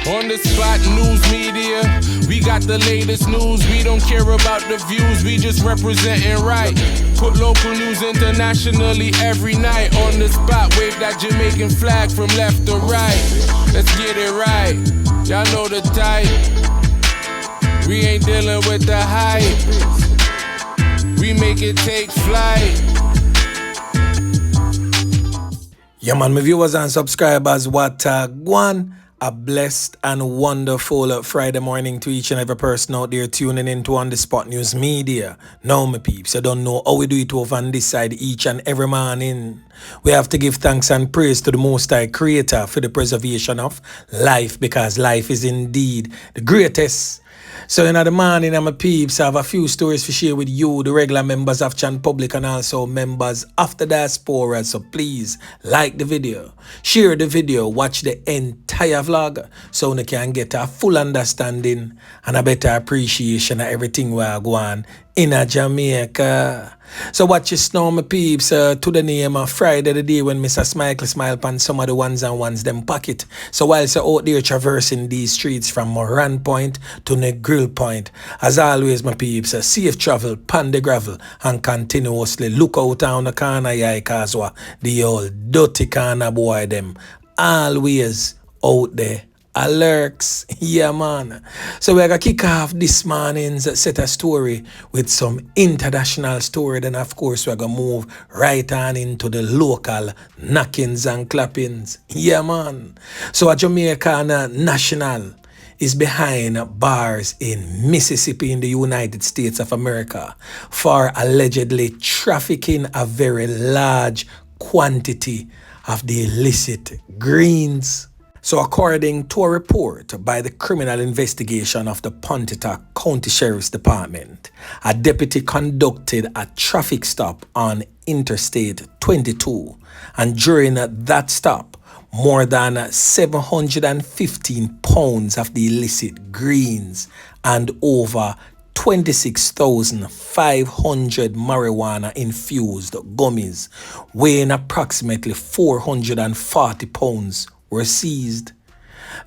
On the spot news media, we got the latest news. We don't care about the views, we just representing right. Put local news internationally every night. On the spot, wave that Jamaican flag from left to right. Let's get it right, y'all know the type. We ain't dealing with the hype. We make it take flight. Yeah man, my viewers and subscribers, what one. A blessed and wonderful Friday morning to each and every person out there tuning into On The Spot News Media. Now, my peeps, I don't know how we do it over on this side each and every morning. We have to give thanks and praise to the Most High Creator for the preservation of life, because life is indeed the greatest. So in the morning, my peeps, I have a few stories to share with you, the regular members of Chan Public and also members of the diaspora. So please like the video, share the video, watch the entire vlog so you can get a full understanding and a better appreciation of everything we are going in Jamaica. So watch your snow, my peeps, to the name of Friday, the day when Mr. Smile pan some of the ones and ones them pocket. So whilst you're out there traversing these streets from Moran Point to Negril Point, as always, my peeps, safe travel, pan the gravel, and continuously look out on the corner, yeah, cause the old dirty corner boy them always out there. Alerts, yeah man. So we're gonna kick off this morning's set of story with some international story. Then of course we're gonna move right on into the local knockings and clappings. Yeah man. So a Jamaican national is behind bars in Mississippi in the United States of America for allegedly trafficking a very large quantity of the illicit greens. So according to a report by the Criminal Investigation of the Pontotoc County Sheriff's Department, a deputy conducted a traffic stop on Interstate 22, and during that stop, more than 715 pounds of the illicit greens and over 26,500 marijuana-infused gummies weighing approximately 440 pounds were seized.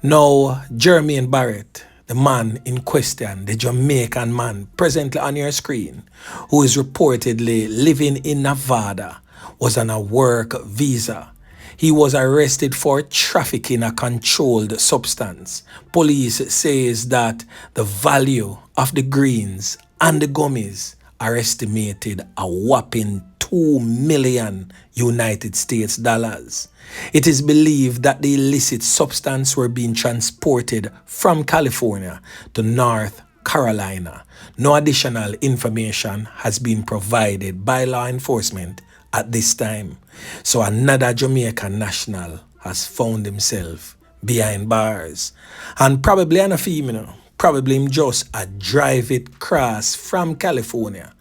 Now, Jermaine Barrett, the man in question, the Jamaican man presently on your screen, who is reportedly living in Nevada, was on a work visa. He was arrested for trafficking a controlled substance. Police says that the value of the greens and the gummies are estimated a whopping $2 million United States dollars. It is believed that the illicit substance were being transported from California to North Carolina. No additional information has been provided by law enforcement at this time. So another Jamaican national has found himself behind bars. And probably an a female, probably him just a drive it cross from California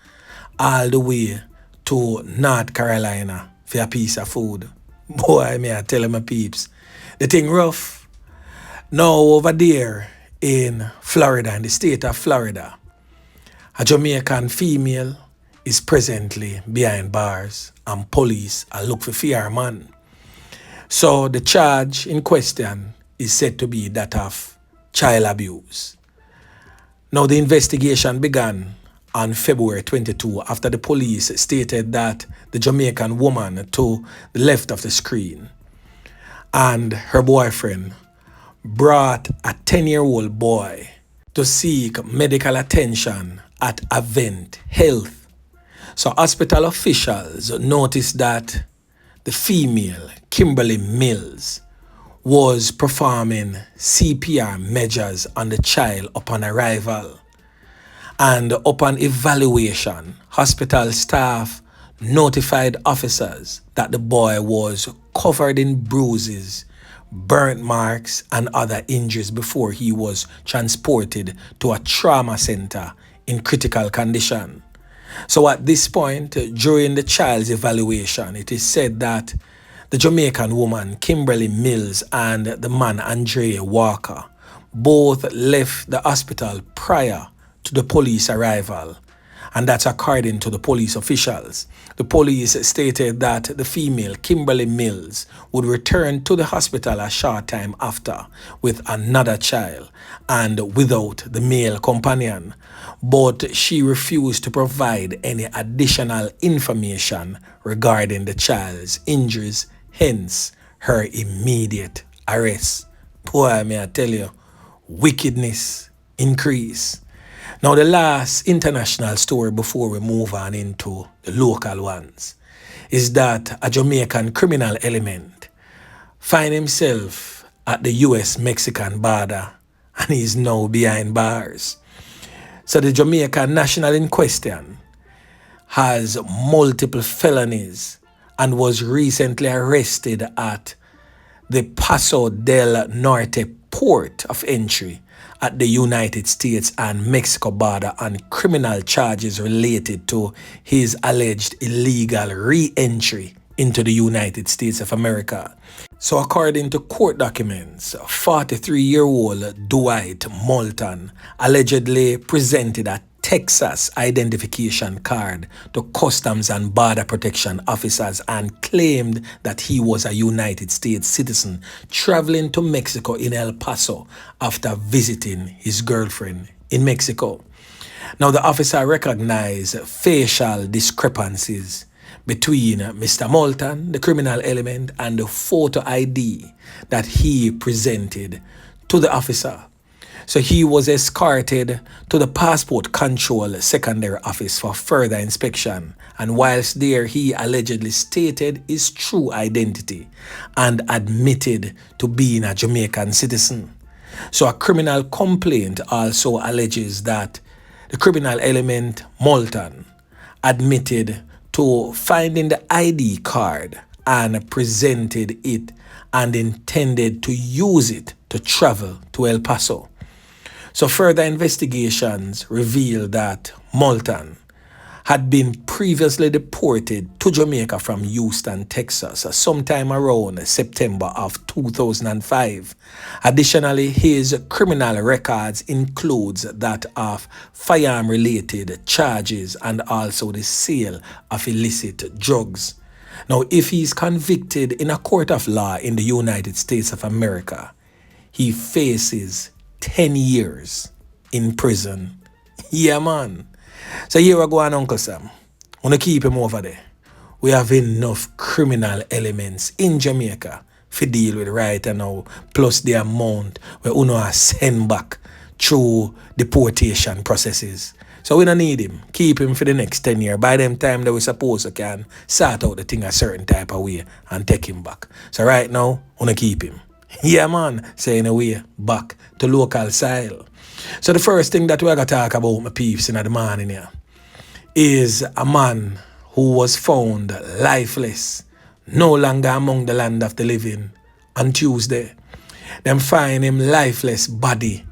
all the way to North Carolina for a piece of food. Boy, may I tell my peeps, the thing rough. Now over there in Florida, in the state of Florida, a Jamaican female is presently behind bars and police are looking for her man. So the charge in question is said to be that of child abuse. Now the investigation began on February 22 after the police stated that the Jamaican woman to the left of the screen and her boyfriend brought a 10-year-old boy to seek medical attention at Avent Health. So hospital officials noticed that the female, Kimberley Mills, was performing CPR measures on the child upon arrival. And upon evaluation, hospital staff notified officers that the boy was covered in bruises, burnt marks, and other injuries before he was transported to a trauma center in critical condition. So at this point, during the child's evaluation, it is said that the Jamaican woman, Kimberley Mills, and the man, Andre Walker, both left the hospital prior to the police arrival, And that's according to the police officials. The police stated that the female, Kimberley Mills, would return to the hospital a short time after with another child and without the male companion. But she refused to provide any additional information regarding the child's injuries, hence her immediate arrest. Boy, may I tell you, wickedness increase. Now, the last international story before we move on into the local ones is that a Jamaican criminal element find himself at the US-Mexican border and is now behind bars. So the Jamaican national in question has multiple felonies and was recently arrested at the Paso del Norte port of entry at the United States and Mexico border on criminal charges related to his alleged illegal re-entry into the United States of America. So according to court documents, 43-year-old Dwight Moulton allegedly presented a Texas identification card to Customs and Border Protection officers and claimed that he was a United States citizen traveling to Mexico in El Paso after visiting his girlfriend in Mexico. Now, the officer recognized facial discrepancies between Mr. Moulton, the criminal element, and the photo ID that he presented to the officer. So he was escorted to the passport control secondary office for further inspection. And whilst there, he allegedly stated his true identity and admitted to being a Jamaican citizen. So a criminal complaint also alleges that the criminal element, Moulton, admitted to finding the ID card and presented it and intended to use it to travel to El Paso. So further investigations revealed that Moulton had been previously deported to Jamaica from Houston, Texas, sometime around September of 2005. Additionally, his criminal records includes that of firearm-related charges and also the sale of illicit drugs. Now, if he is convicted in a court of law in the United States of America, he faces 10 years in prison. Yeah, man. So here we go on, Uncle Sam. Wanna keep him over there. We have enough criminal elements in Jamaica to deal with right now, plus the amount we uno send back through deportation processes. So we don't need him. Keep him for the next 10 years. By them time that we suppose we can sort out the thing a certain type of way and take him back. So right now, wanna keep him. Yeah, man, saying away back to local style. So the first thing that we're going to talk about, my peeps, in the morning here, is a man who was found lifeless, no longer among the land of the living, on Tuesday. Them find him lifeless body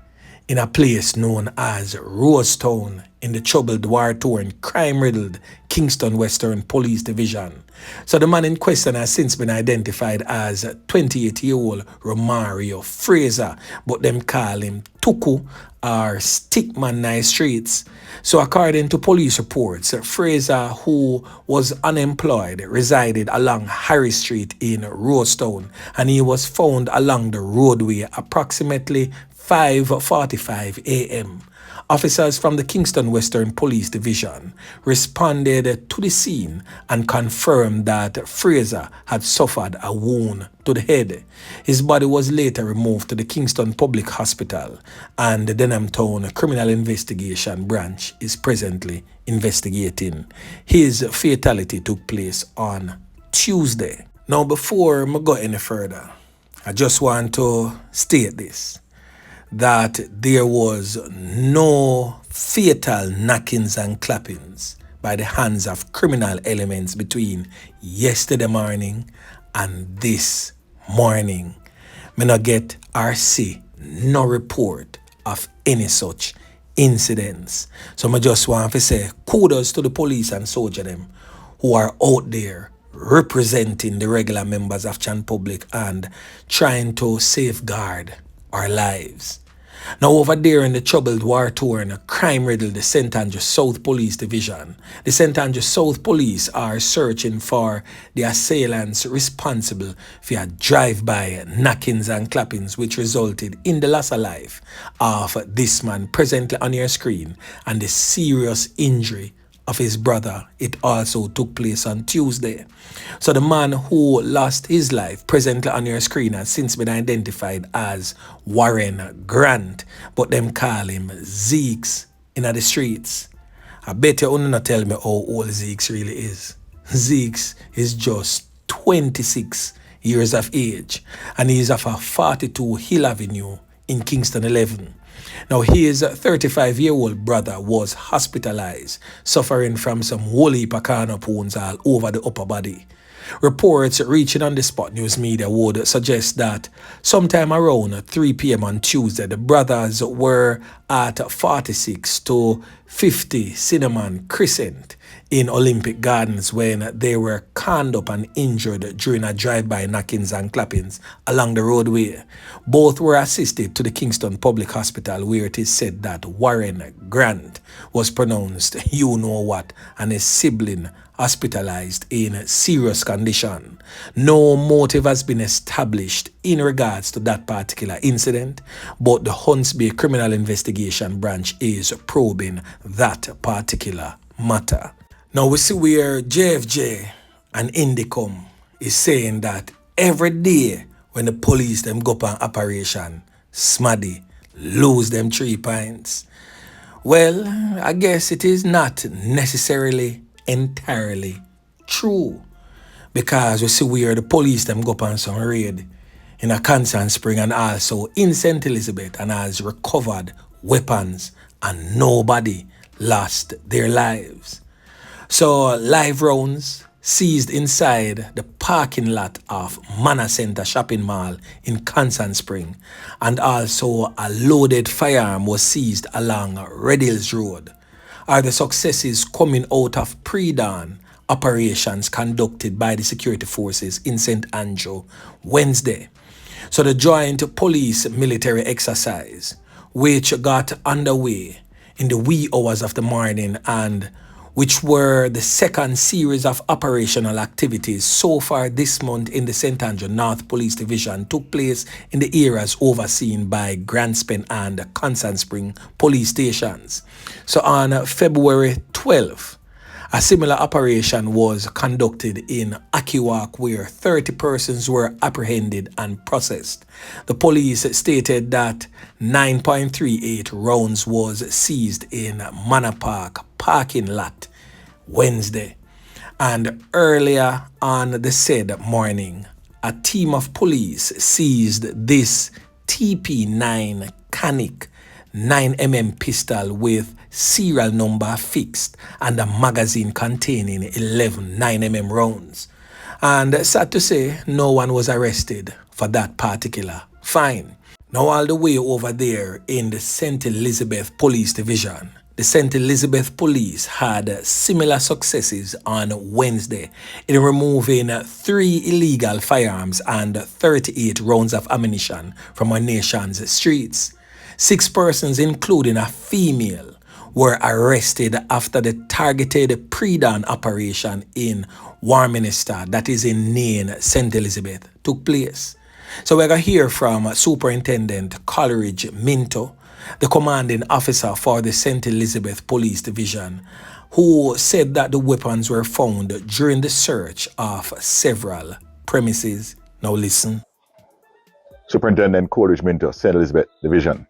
in a place known as Rosetown in the troubled, war-torn, crime-riddled Kingston Western Police Division. So the man in question has since been identified as 28-year-old Romario Fraser, but them call him Tuku or Stickman Nice Streets. So according to police reports, Fraser, who was unemployed, resided along Harry Street in Rosetown, and he was found along the roadway approximately 5:45 a.m. Officers from the Kingston Western Police Division responded to the scene and confirmed that Fraser had suffered a wound to the head. His body was later removed to the Kingston Public Hospital, and the Denhamtown Criminal Investigation Branch is presently investigating. His fatality took place on Tuesday. Now, before I go any further, I just want to state this, that there was no fatal knockings and clappings by the hands of criminal elements between yesterday morning and this morning. Me not get or see no report of any such incidents. So I just want to say kudos to the police and soldier them who are out there representing the regular members of Chan Public and trying to safeguard our lives. Now over there in the troubled war-torn, crime-riddled St. Andrew South Police Division, the St. Andrew South Police are searching for the assailants responsible for a drive-by knockings and clappings which resulted in the loss of life of this man presently on your screen and the serious injury of his brother. It also took place on Tuesday. So the man who lost his life presently on your screen has since been identified as Warren Grant, but them call him Zeeks in the streets. I bet you not tell me how old Zeeks really is. Zeeks is just 26 years of age and he is of a 42 Hill Avenue in Kingston 11. Now, his 35-year-old brother was hospitalized, suffering from some whole heap of corner wounds all over the upper body. Reports reaching on the Spot News media would suggest that sometime around 3 p.m. on Tuesday, the brothers were at 46 to 50 Cinnamon Crescent in Olympic Gardens when they were conned up and injured during a drive-by knockings and clappings along the roadway. Both were assisted to the Kingston Public Hospital where it is said that Warren Grant was pronounced you know what and his sibling hospitalized in serious condition. No motive has been established in regards to that particular incident, but the Hunts Bay Criminal Investigation Branch is probing that particular matter. Now we see where JFJ and Indicom is saying that every day when the police them go on operation, Smaddy lose them 3 pints. Well, I guess it is not necessarily entirely true because we see where the police them go on some raid in a Constant Spring and also in St. Elizabeth and has recovered weapons and nobody lost their lives. So live rounds seized inside the parking lot of Manor Center Shopping Mall in Constant Spring and also a loaded firearm was seized along Red Hills Road are the successes coming out of pre-dawn operations conducted by the security forces in St. Andrew Wednesday. So the joint police military exercise, which got underway in the wee hours of the morning and which were the second series of operational activities so far this month in the St. Andrew North Police Division, took place in the areas overseen by Grand Spen and Constant Spring police stations. So on February 12th, a similar operation was conducted in Akiwak where 30 persons were apprehended and processed. The police stated that 9.38 rounds was seized in Manor Park parking lot Wednesday. And earlier on the said morning, a team of police seized this TP9 Canic 9mm pistol with serial number fixed and a magazine containing 11 9mm rounds. And sad to say, no one was arrested for that particular fine. Now all the way over there in the St. Elizabeth Police Division, the St. Elizabeth Police had similar successes on Wednesday in removing 3 illegal firearms and 38 rounds of ammunition from our nation's streets. 6 persons, including a female, were arrested after the targeted pre-dawn operation in Warminster, that is in Nain, St. Elizabeth, took place. So we're going to hear from Superintendent Coleridge Minto, the commanding officer for the St. Elizabeth Police Division, who said that the weapons were found during the search of several premises. Now listen. Superintendent Coleridge Minto, St. Elizabeth Division.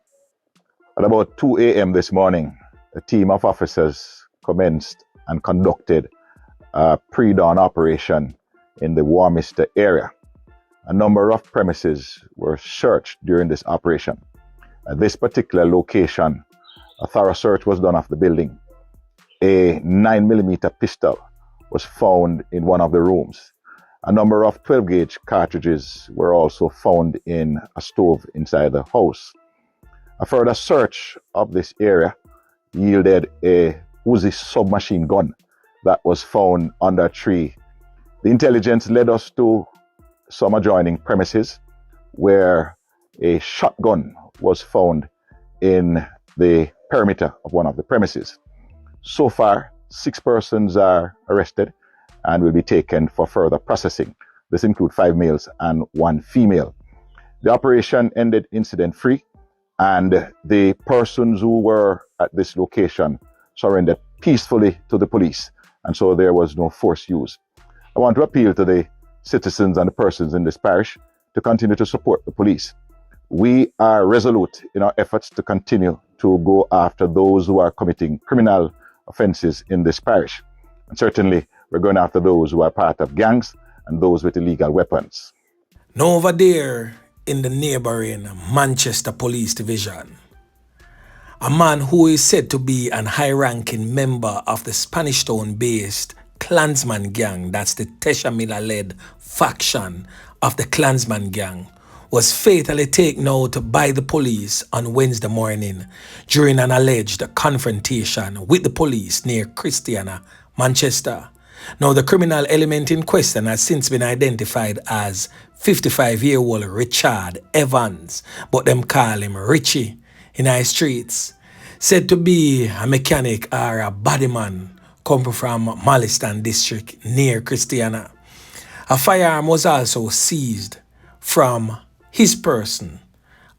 At about 2 a.m. this morning, a team of officers commenced and conducted a pre-dawn operation in the Warminster area. A number of premises were searched during this operation. At this particular location, a thorough search was done of the building. A 9mm pistol was found in one of the rooms. A number of 12-gauge cartridges were also found in a stove inside the house. A further search of this area yielded a Uzi submachine gun that was found under a tree. The intelligence led us to some adjoining premises where a shotgun was found in the perimeter of one of the premises. So far, 6 persons are arrested and will be taken for further processing. This includes 5 males and 1 female. The operation ended incident-free, and the persons who were at this location surrendered peacefully to the police, and so there was no force used. I want to appeal to the citizens and the persons in this parish to continue to support the police. We are resolute in our efforts to continue to go after those who are committing criminal offenses in this parish. And certainly, we're going after those who are part of gangs and those with illegal weapons. Now over there in the neighboring Manchester Police Division, a man who is said to be an high-ranking member of the Spanish Town-based KlansMan gang, that's the Tesha Miller-led faction of the KlansMan gang, was fatally taken out by the police on Wednesday morning during an alleged confrontation with the police near Christiana, Manchester. Now, the criminal element in question has since been identified as 55-year-old Richard Evans, but them call him Richie in our streets. Said to be a mechanic or a bodyman coming from Malistan district near Christiana. A firearm was also seized from his person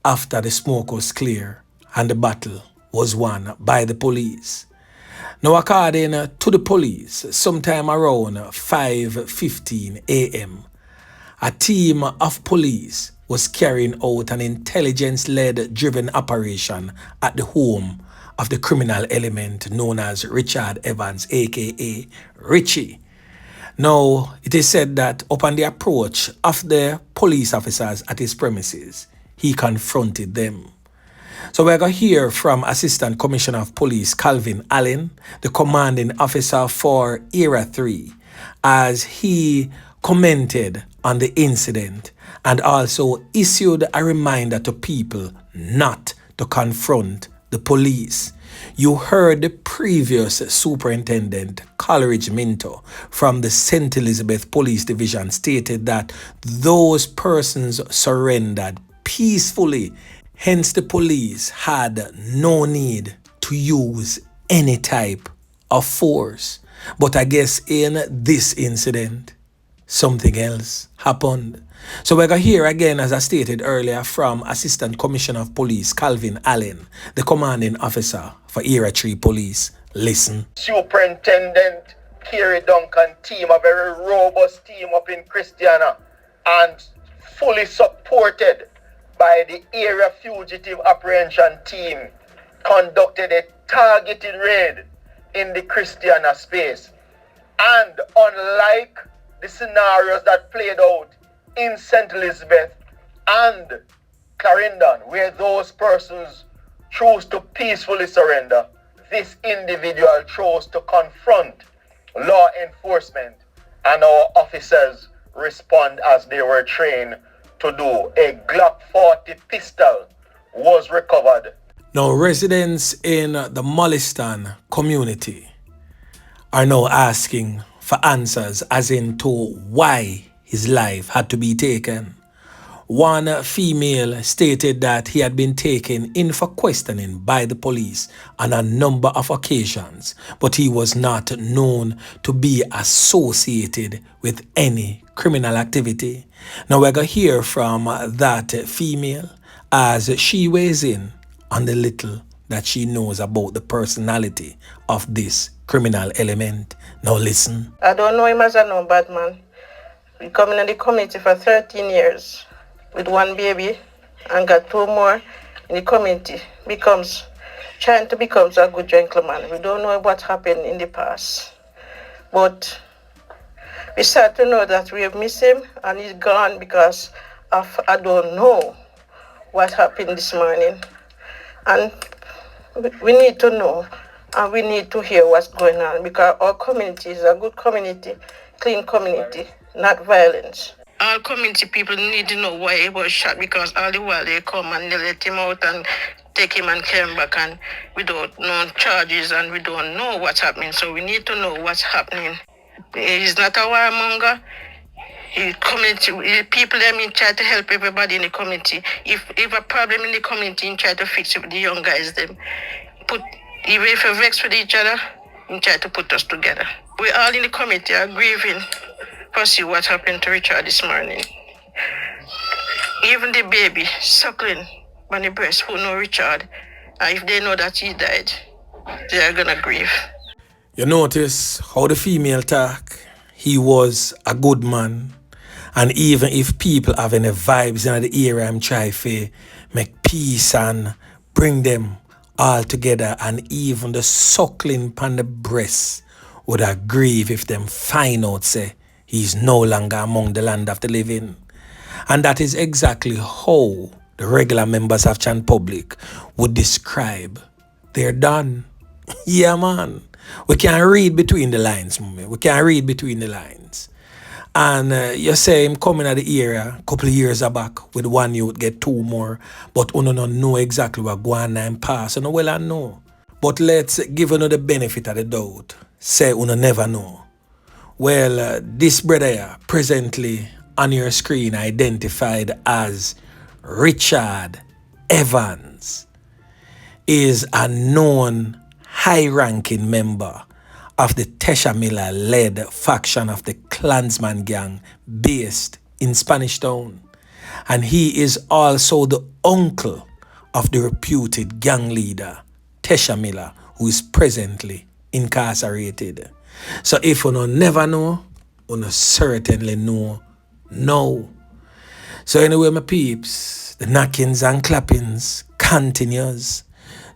after the smoke was clear and the battle was won by the police. Now, according to the police, sometime around 5:15 a.m., a team of police was carrying out an intelligence-led driven operation at the home of the criminal element known as Richard Evans, aka Richie. Now, it is said that upon the approach of the police officers at his premises, he confronted them. So we're going to hear from Assistant Commissioner of Police Calvin Allen, the commanding officer for Era 3, as he commented on the incident and also issued a reminder to people not to confront the police. You heard the previous Superintendent Coleridge Minto from the St. Elizabeth Police Division stated that those persons surrendered peacefully. Hence, the police had no need to use any type of force. But I guess in this incident, something else happened. So we're going to hear again, as I stated earlier, from Assistant Commissioner of Police Calvin Allen, the commanding officer for Era 3 Police. Listen. Superintendent Kerry Duncan team, a very robust team up in Christiana, and fully supported by the Area Fugitive Apprehension Team, conducted a targeted raid in the Christiana space. And unlike the scenarios that played out in St. Elizabeth and Clarendon, where those persons chose to peacefully surrender, this individual chose to confront law enforcement, and our officers respond as they were trained to do. A Glock 40 pistol was recovered. Now, residents in the Malistan community are now asking for answers as into why his life had to be taken. One female stated that he had been taken in for questioning by the police on a number of occasions, but he was not known to be associated with any criminal activity. Now we're going to hear from that female as she weighs in on the little that she knows about the personality of this criminal element. Now listen. I don't know him as a no bad man. We come in the community for 13 years with one baby and got 2 more in the community. Trying to become a good gentleman. We don't know what happened in the past. But we start to know that we have missed him and he's gone because of I don't know what happened this morning. And we need to know and we need to hear what's going on because our community is a good community, clean community, not violence. All community people need to know why he was shot because all the while they come and they let him out and take him and carry him back and without no charges and we don't know what's happening. So we need to know what's happening. He's not a warmonger. The community, the people them in try to help everybody in the community. If a problem in the community, in try to fix it with the young guys them. Put even if we vex with each other, in try to put us together. We all in the community are grieving for see what happened to Richard this morning. Even the baby suckling on the breast who know Richard, and if they know that he died, they are gonna grieve. You notice how the female talk? He was a good man. And even if people have any vibes in the area, I'm trying to make peace and bring them all together. And even the suckling upon the breast would grieve if them find out, say, he's no longer among the land of the living. And that is exactly how the regular members of Chan Public would describe they're done. Yeah, man. We can read between the lines, man. We can read between the lines. And you say him coming at the area a couple of years back with one youth get two more, but uno don't know exactly what going on and pass. You know, well, I know. But let's give uno the benefit of the doubt. Say uno never know. Well, this brother here, presently on your screen identified as Richard Evans, is a known high-ranking member of the Tesha Miller-led faction of the KlansMan gang based in Spanish Town. And he is also the uncle of the reputed gang leader, Tesha Miller, who is presently incarcerated. So if you never know, you certainly know now. So anyway, my peeps, the knockings and clappings continues.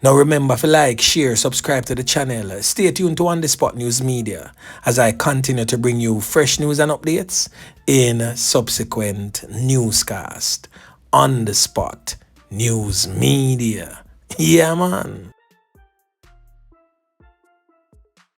Now remember to like, share, subscribe to the channel. Stay tuned to On The Spot News Media as I continue to bring you fresh news and updates in subsequent newscast. On The Spot News Media. Yeah, man.